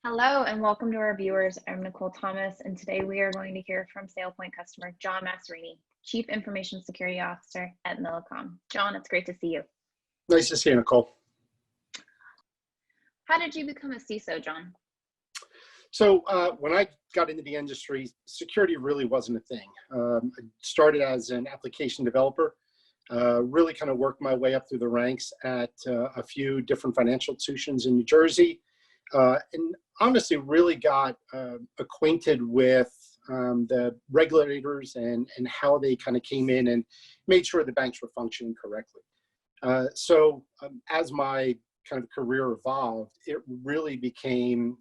Hello and welcome to our viewers. I'm Nicole Thomas, and today we are going to hear from SailPoint customer John Masserini, Chief Information Security Officer at Millicom. John, it's great to see you. Nice to see you, Nicole. How did you become a CISO, John? So when I got into the industry, security really wasn't a thing. I started as an application developer, really kind of worked my way up through the ranks at a few different financial institutions in New Jersey, and honestly really got acquainted with the regulators and how they kind of came in and made sure the banks were functioning correctly. So as my kind of career evolved, it really became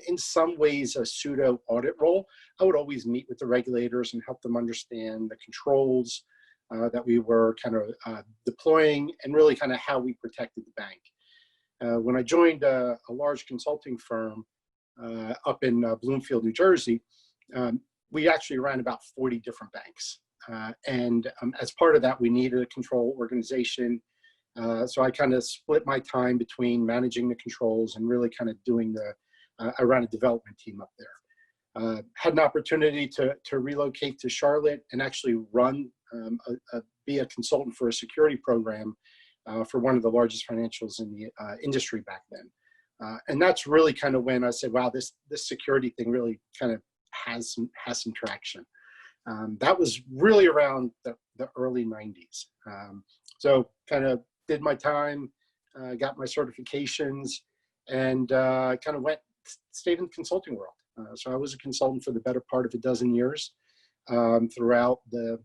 in some ways a pseudo audit role. I would always meet with the regulators and help them understand the controls that we were kind of deploying and really kind of how we protected the bank. When I joined a large consulting firm up in Bloomfield, New Jersey, we actually ran about 40 different banks. And as part of that, we needed a control organization. So I kind of split my time between managing the controls and really kind of doing I ran a development team up there. Had an opportunity to relocate to Charlotte and actually be a consultant for a security program for one of the largest financials in the industry back then. And that's really kind of when I said, wow, this security thing really kind of has some traction. That was really around the early 90s. So kind of did my time, got my certifications, and kind of stayed in the consulting world. So I was a consultant for the better part of a dozen years throughout the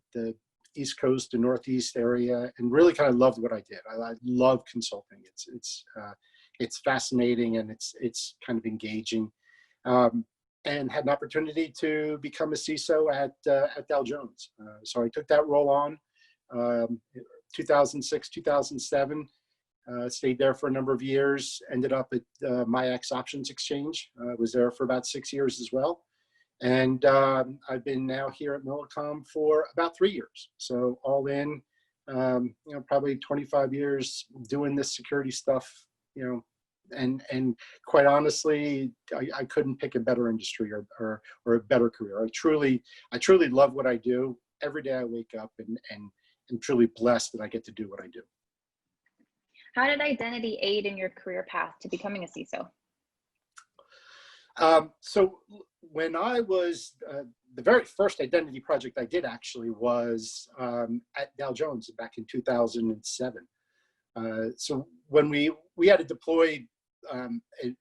East Coast and Northeast area, and really kind of loved what I did. I love consulting. It's fascinating and it's kind of engaging. And had an opportunity to become a CISO at Dow Jones. So I took that role on 2006, 2007. Stayed there for a number of years, ended up at MIAX Options Exchange. Was there for about 6 years as well. And I've been now here at Millicom for about 3 years. So all in, probably 25 years doing this security stuff, and quite honestly, I couldn't pick a better industry or a better career. I truly love what I do. Every day I wake up and I'm truly blessed that I get to do what I do. How did identity aid in your career path to becoming a CISO? So when I was, the very first identity project I did actually was at Dow Jones back in 2007. So when we had to deploy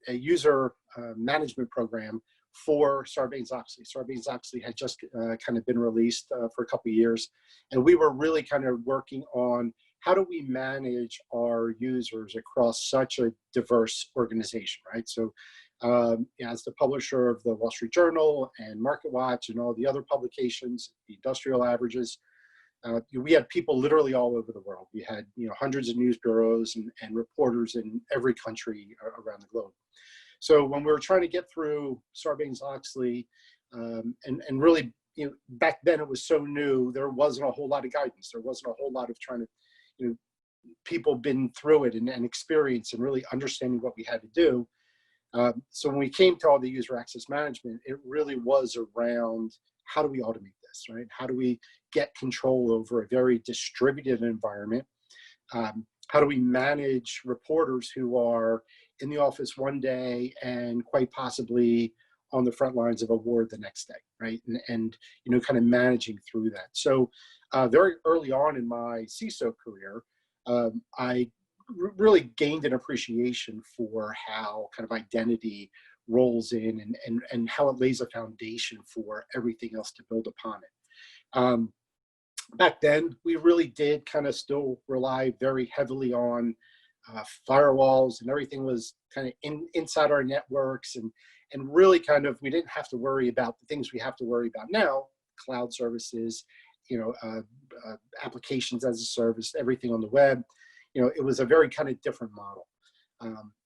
a user management program for Sarbanes-Oxley. Sarbanes-Oxley had just kind of been released for a couple of years, and we were really kind of working on how do we manage our users across such a diverse organization, right? So as the publisher of the Wall Street Journal and MarketWatch and all the other publications, the industrial averages, we had people literally all over the world. We had hundreds of news bureaus and reporters in every country around the globe. So when we were trying to get through Sarbanes-Oxley, and really, back then it was so new, there wasn't a whole lot of guidance. There wasn't a whole lot of trying to, people been through it and experience and really understanding what we had to do. So when we came to all the user access management, it really was around how do we automate this, right? How do we get control over a very distributed environment? How do we manage reporters who are in the office one day and quite possibly on the front lines of a war the next day, right? And kind of managing through that. So very early on in my CISO career, I really gained an appreciation for how kind of identity rolls in and how it lays a foundation for everything else to build upon it. Back then, we really did kind of still rely very heavily on firewalls, and everything was kind of inside our networks, and really kind of, we didn't have to worry about the things we have to worry about now: cloud services, applications as a service, everything on the web. It was a very kind of different model.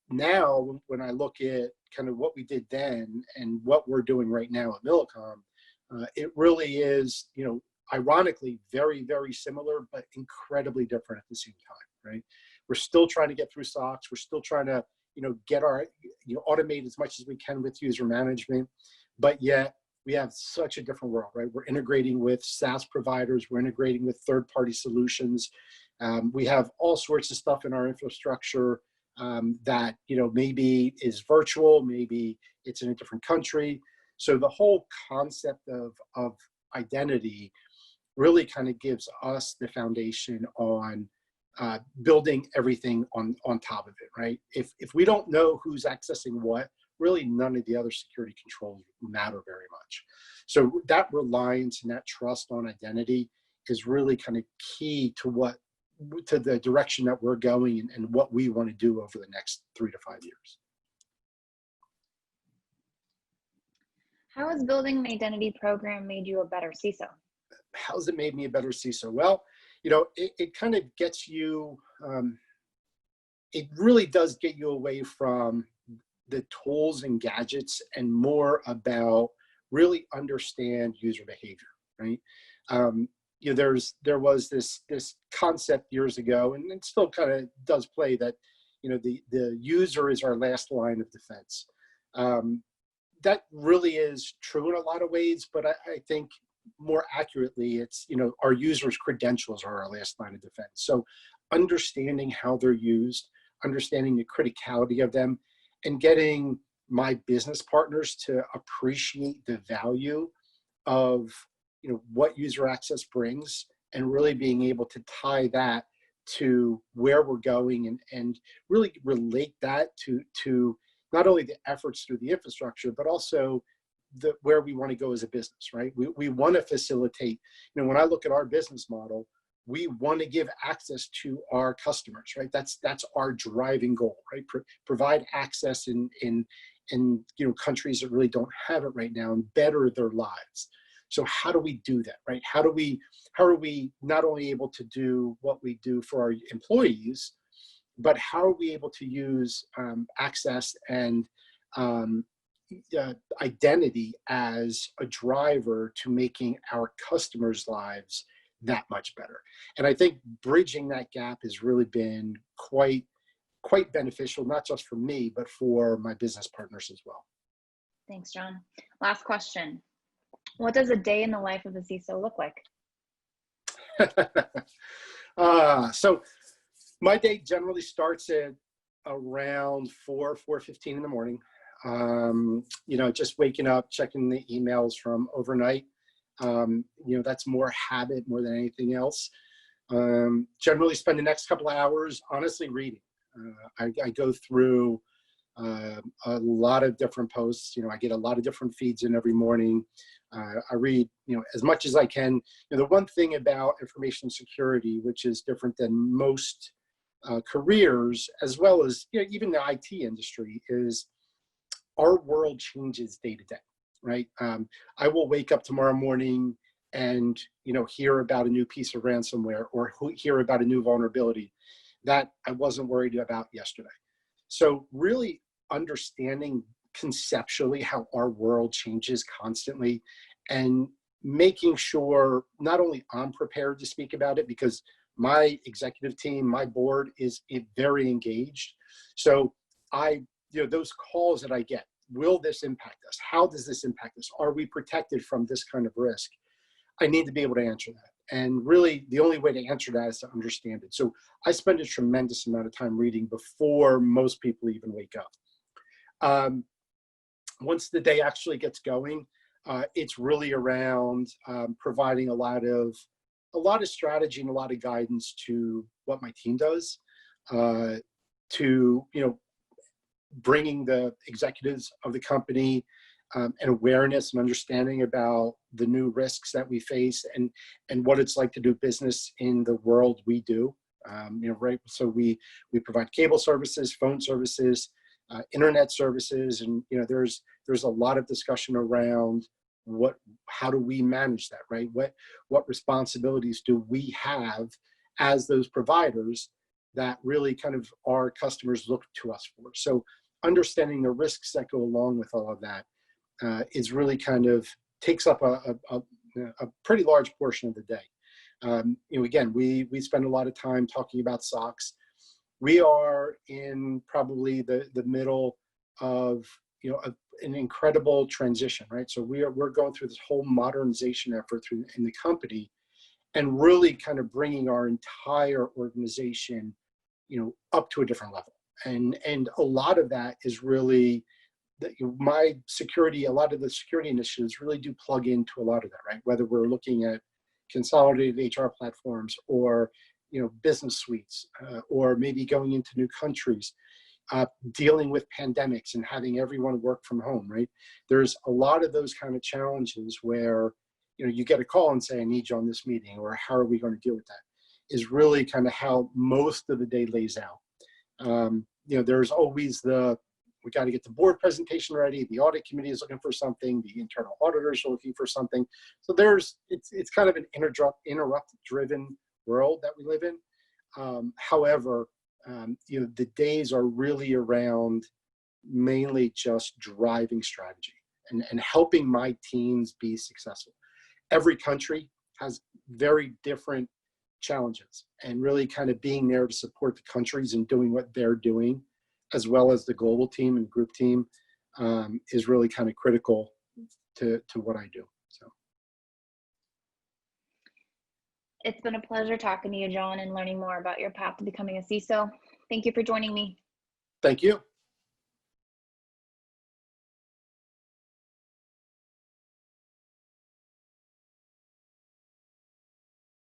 Now, when I look at kind of what we did then and what we're doing right now at Millicom, it really is, ironically, very, very similar, but incredibly different at the same time, right? We're still trying to get through SOX. We're still trying to, get our, automate as much as we can with user management, but yet we have such a different world, right? We're integrating with SaaS providers, we're integrating with third-party solutions. We have all sorts of stuff in our infrastructure that, maybe is virtual, maybe it's in a different country. So the whole concept of identity really kind of gives us the foundation on building everything on top of it, right? If we don't know who's accessing what, really none of the other security controls matter very much. So that reliance and that trust on identity is really kind of key to the direction that we're going and what we want to do over the next 3 to 5 years. How has building an identity program made you a better CISO? How's it made me a better CISO? Well, it kind of gets you, it really does get you away from the tools and gadgets and more about really understand user behavior, right? There was this concept years ago, and it still kind of does play, that the user is our last line of defense. That really is true in a lot of ways, but I think more accurately, it's our users' credentials are our last line of defense. So understanding how they're used, understanding the criticality of them, and getting my business partners to appreciate the value of what user access brings, and really being able to tie that to where we're going, and really relate that to not only the efforts through the infrastructure, but also where we want to go as a business, right? We want to facilitate, when I look at our business model, we want to give access to our customers, right? That's our driving goal, right? Provide access in countries that really don't have it right now, and better their lives. So how do we do that, right? How are we not only able to do what we do for our employees, but how are we able to use access and identity as a driver to making our customers' lives that much better? And I think bridging that gap has really been quite beneficial, not just for me, but for my business partners as well. Thanks, John. Last question. What does a day in the life of a CISO look like? So my day generally starts at around 4:15 in the morning. Just waking up, checking the emails from overnight. That's more habit more than anything else. Generally spend the next couple of hours honestly reading. I go through a lot of different posts. I get a lot of different feeds in every morning. I read, as much as I can. The one thing about information security, which is different than most careers, as well as even the IT industry, is our world changes day to day, right? I will wake up tomorrow morning and hear about a new piece of ransomware, or hear about a new vulnerability that I wasn't worried about yesterday. So really understanding conceptually how our world changes constantly, and making sure not only I'm prepared to speak about it, because my executive team, my board is very engaged. So those calls that I get, will this impact us? How does this impact us? Are we protected from this kind of risk? I need to be able to answer that. And really the only way to answer that is to understand it. So I spend a tremendous amount of time reading before most people even wake up. Once the day actually gets going, it's really around providing a lot of strategy and a lot of guidance to what my team does, to bringing the executives of the company an awareness and understanding about the new risks that we face, and what it's like to do business in the world we do. Right. So we provide cable services, phone services, internet services, and there's a lot of discussion around how do we manage that, right? What responsibilities do we have as those providers that really kind of our customers look to us for? So understanding the risks that go along with all of that is really kind of takes up a pretty large portion of the day. Again, we spend a lot of time talking about SOX. we are in probably the middle of, an incredible transition, right? So we're going through this whole modernization effort in the company, and really kind of bringing our entire organization, up to a different level. And a lot of that is really my security. A lot of the security initiatives really do plug into a lot of that, right? Whether we're looking at consolidated HR platforms, or business suites, or maybe going into new countries, dealing with pandemics and having everyone work from home, right? There's a lot of those kind of challenges where you get a call and say, I need you on this meeting, or how are we going to deal with that, is really kind of how most of the day lays out. There's always we got to get the board presentation ready. The audit committee is looking for something. The internal auditors are looking for something. So it's kind of an interrupt driven world that we live in. However, the days are really around mainly just driving strategy and helping my teams be successful. Every country has very different challenges, and really kind of being there to support the countries and doing what they're doing, as well as the global team and group team, is really kind of critical to what I do. So it's been a pleasure talking to you, John, and learning more about your path to becoming a CISO. Thank you for joining me. Thank you.